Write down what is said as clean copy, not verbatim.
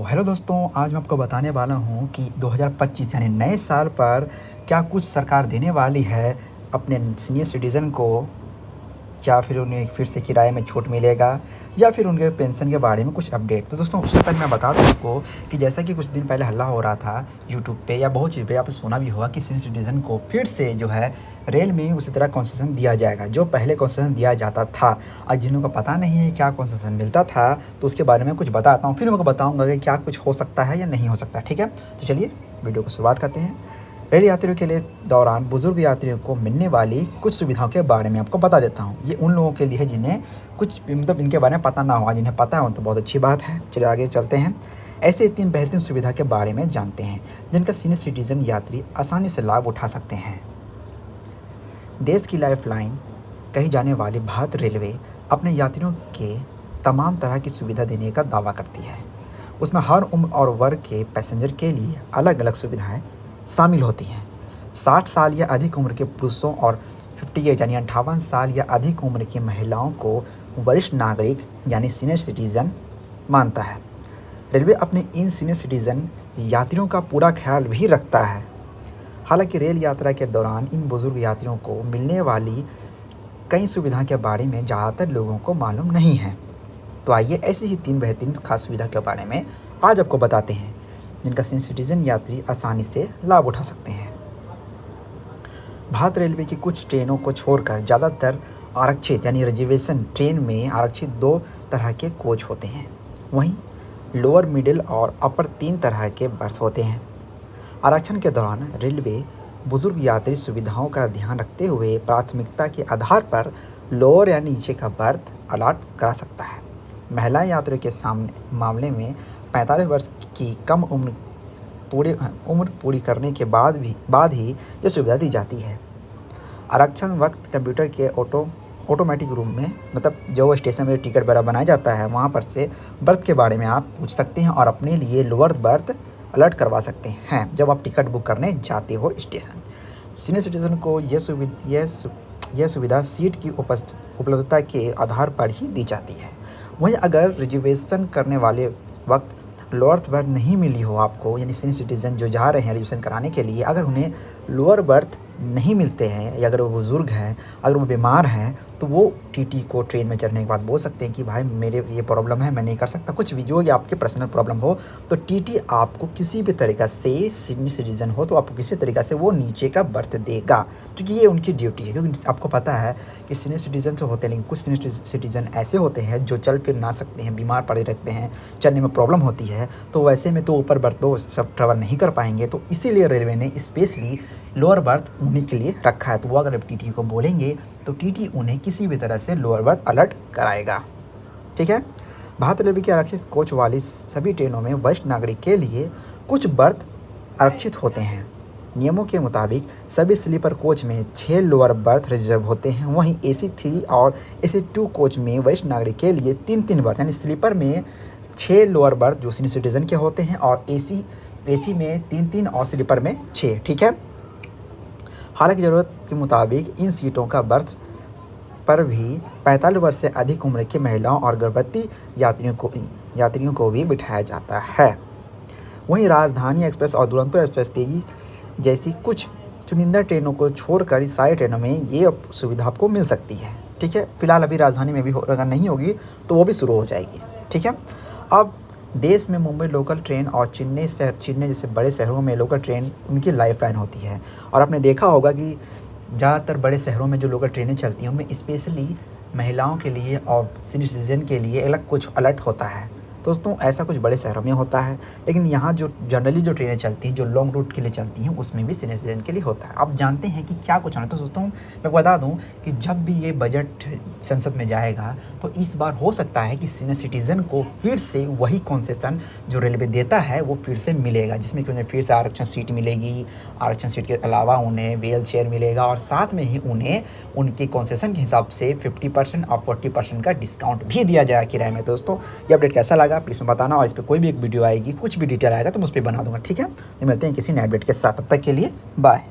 Hello दोस्तों, आज मैं आपको बताने वाला हूँ कि 2025 यानी नए साल पर क्या कुछ सरकार देने वाली है अपने सीनियर सिटीज़न को। या फिर उन्हें फिर से किराए में छूट मिलेगा या फिर उनके पेंशन के बारे में कुछ अपडेट। तो दोस्तों, उससे पहले मैं बता दूँ आपको कि जैसा कि कुछ दिन पहले हल्ला हो रहा था यूट्यूब पे या बहुत चीज़ पे, आप सुना भी होगा कि सीनियर सिटीज़न को फिर से जो है रेल में उसी तरह कंसेशन दिया जाएगा जो पहले कंसेशन दिया जाता था। आज जिन लोगों को पता नहीं है क्या कंसेशन मिलता था, तो उसके बारे में कुछ बताता हूँ, फिर मैं बताऊँगा कि क्या कुछ हो सकता है या नहीं हो सकता। ठीक है, तो चलिए वीडियो को शुरुआत करते हैं। रेल यात्रियों के लिए दौरान बुजुर्ग यात्रियों को मिलने वाली कुछ सुविधाओं के बारे में आपको बता देता हूँ। ये उन लोगों के लिए है जिन्हें कुछ मतलब इनके बारे में पता ना होगा, जिन्हें पता हो तो बहुत अच्छी बात है। चलिए आगे चलते हैं। ऐसे 3 बेहतरीन सुविधा के बारे में जानते हैं जिनका सीनियर सिटीजन यात्री आसानी से लाभ उठा सकते हैं। देश की लाइफलाइन कही जाने वाली भारत रेलवे अपने यात्रियों के तमाम तरह की सुविधा देने का दावा करती है। उसमें हर उम्र और वर्ग के पैसेंजर के लिए अलग अलग सुविधाएं शामिल होती हैं। 60 साल या अधिक उम्र के पुरुषों और 58 यानी 58 साल या अधिक उम्र की महिलाओं को वरिष्ठ नागरिक यानी सीनियर सिटीज़न मानता है। रेलवे अपने इन सीनियर सिटीज़न यात्रियों का पूरा ख्याल भी रखता है। हालांकि रेल यात्रा के दौरान इन बुजुर्ग यात्रियों को मिलने वाली कई सुविधाओं के बारे में ज़्यादातर लोगों को मालूम नहीं है। तो आइए ऐसी ही 3 बेहतरीन खास सुविधा के बारे में आज आपको बताते हैं जिनका सीनियर सिटीजन यात्री आसानी से लाभ उठा सकते हैं। भारत रेलवे की कुछ ट्रेनों को छोड़कर ज़्यादातर आरक्षित यानी रिजर्वेशन ट्रेन में आरक्षित 2 तरह के कोच होते हैं। वहीं लोअर, मिडिल और अपर 3 तरह के बर्थ होते हैं। आरक्षण के दौरान रेलवे बुजुर्ग यात्री सुविधाओं का ध्यान रखते हुए प्राथमिकता के आधार पर लोअर या नीचे का बर्थ अलॉट करा सकता है। महिला यात्रियों के मामले में 45 वर्ष की कम उम्र पूरी करने के बाद ही यह सुविधा दी जाती है। आरक्षण वक्त कंप्यूटर के ऑटोमेटिक रूम में, मतलब जो स्टेशन में टिकट वगैरह बनाया जाता है, वहाँ पर से बर्थ के बारे में आप पूछ सकते हैं और अपने लिए लोअर बर्थ अलर्ट करवा सकते हैं जब आप टिकट बुक करने जाते हो स्टेशन। सीनियर सिटीजन को यह सुविधा सीट की उपलब्धता के आधार पर ही दी जाती है। वहीं अगर रिजर्वेशन करने वाले वक्त लोअर बर्थ नहीं मिली हो आपको, यानी सीनियर सिटीज़न जो जा रहे हैं रिजर्वेशन कराने के लिए, अगर उन्हें लोअर बर्थ नहीं मिलते हैं या अगर वो बुज़ुर्ग हैं, अगर वो बीमार हैं, तो वो टीटी को ट्रेन में चढ़ने के बाद बोल सकते हैं कि भाई मेरे ये प्रॉब्लम है, मैं नहीं कर सकता, कुछ भी जो या आपके पर्सनल प्रॉब्लम हो, तो टीटी आपको किसी भी तरीक़ा से, सीनियर सिटीज़न हो तो आपको किसी तरीक़ा से वो नीचे का बर्थ देगा, क्योंकि ये उनकी ड्यूटी है। क्योंकि आपको पता है कि सीनियर सिटीज़न तो होते हैं, लेकिन कुछ सीनियर सिटीज़न ऐसे होते हैं जो चल फिर ना सकते हैं, बीमार पड़े रहते हैं, चलने में प्रॉब्लम होती है, तो वैसे में तो ऊपर बर्थ तो सब ट्रैवल नहीं कर पाएंगे। तो इसीलिए रेलवे ने स्पेशली लोअर बर्थ उन्हीं के लिए रखा है। तो वो अगर टीटी को बोलेंगे तो टीटी उन्हें किसी भी तरह से लोअर बर्थ अलर्ट कराएगा। ठीक है। भारत रेलवे की आरक्षित कोच वाली सभी ट्रेनों में वरिष्ठ नागरिक के लिए कुछ बर्थ आरक्षित होते हैं। नियमों के मुताबिक सभी स्लीपर कोच में 6 लोअर बर्थ रिजर्व होते हैं। वहीं AC 3 और AC 2 कोच में वरिष्ठ नागरिक के लिए 3-3 बर्थ, यानी स्लीपर में 6 लोअर बर्थ जो सीनियर सिटीज़न के होते हैं और AC में 3-3 और स्लीपर में 6। ठीक है। हालांकि ज़रूरत के मुताबिक इन सीटों का बर्थ पर भी 45 वर्ष से अधिक उम्र की महिलाओं और गर्भवती यात्रियों को भी बिठाया जाता है। वहीं राजधानी एक्सप्रेस और दुरंतो एक्सप्रेस तेजी जैसी कुछ चुनिंदा ट्रेनों को छोड़कर इस सारी ट्रेनों में ये सुविधा आपको मिल सकती है। ठीक है। फिलहाल अभी राजधानी में भी अगर नहीं होगी तो वो भी शुरू हो जाएगी। ठीक है। अब देश में मुंबई लोकल ट्रेन और चेन्नई जैसे बड़े शहरों में लोकल ट्रेन उनकी लाइफलाइन होती है। और आपने देखा होगा कि ज़्यादातर बड़े शहरों में जो लोकल ट्रेनें चलती हैं उनमें स्पेशली महिलाओं के लिए और सीनियर सिटीजन के लिए अलग कुछ अलर्ट होता है। दोस्तों, ऐसा कुछ बड़े शहरों में होता है, लेकिन यहाँ जो जनरली जो ट्रेनें चलती हैं, जो लॉन्ग रूट के लिए चलती हैं, उसमें भी सीनियर सिटीजन के लिए होता है। आप जानते हैं कि क्या कुछ होना है। तो दोस्तों, मैं बता दूं कि जब भी ये बजट संसद में जाएगा तो इस बार हो सकता है कि सीनियर सिटीजन को फिर से वही कंसेशन जो रेलवे देता है वो फिर से मिलेगा, जिसमें कि उन्हें फिर से आरक्षण सीट मिलेगी। आरक्षण सीट के अलावा उन्हें व्हील चेयर मिलेगा और साथ में ही उन्हें उनके कंसेशन के हिसाब से 50% और 40% का डिस्काउंट भी दिया जाएगा किराए में। दोस्तों, ये अपडेट कैसा लगा प्लीज़ में बताना, और इस पर कोई भी एक वीडियो आएगी, कुछ भी डिटेल आएगा तो मैं उस पर बना दूंगा। ठीक है। तो मिलते हैं किसी नए अपडेट के साथ, तब तक के लिए बाय।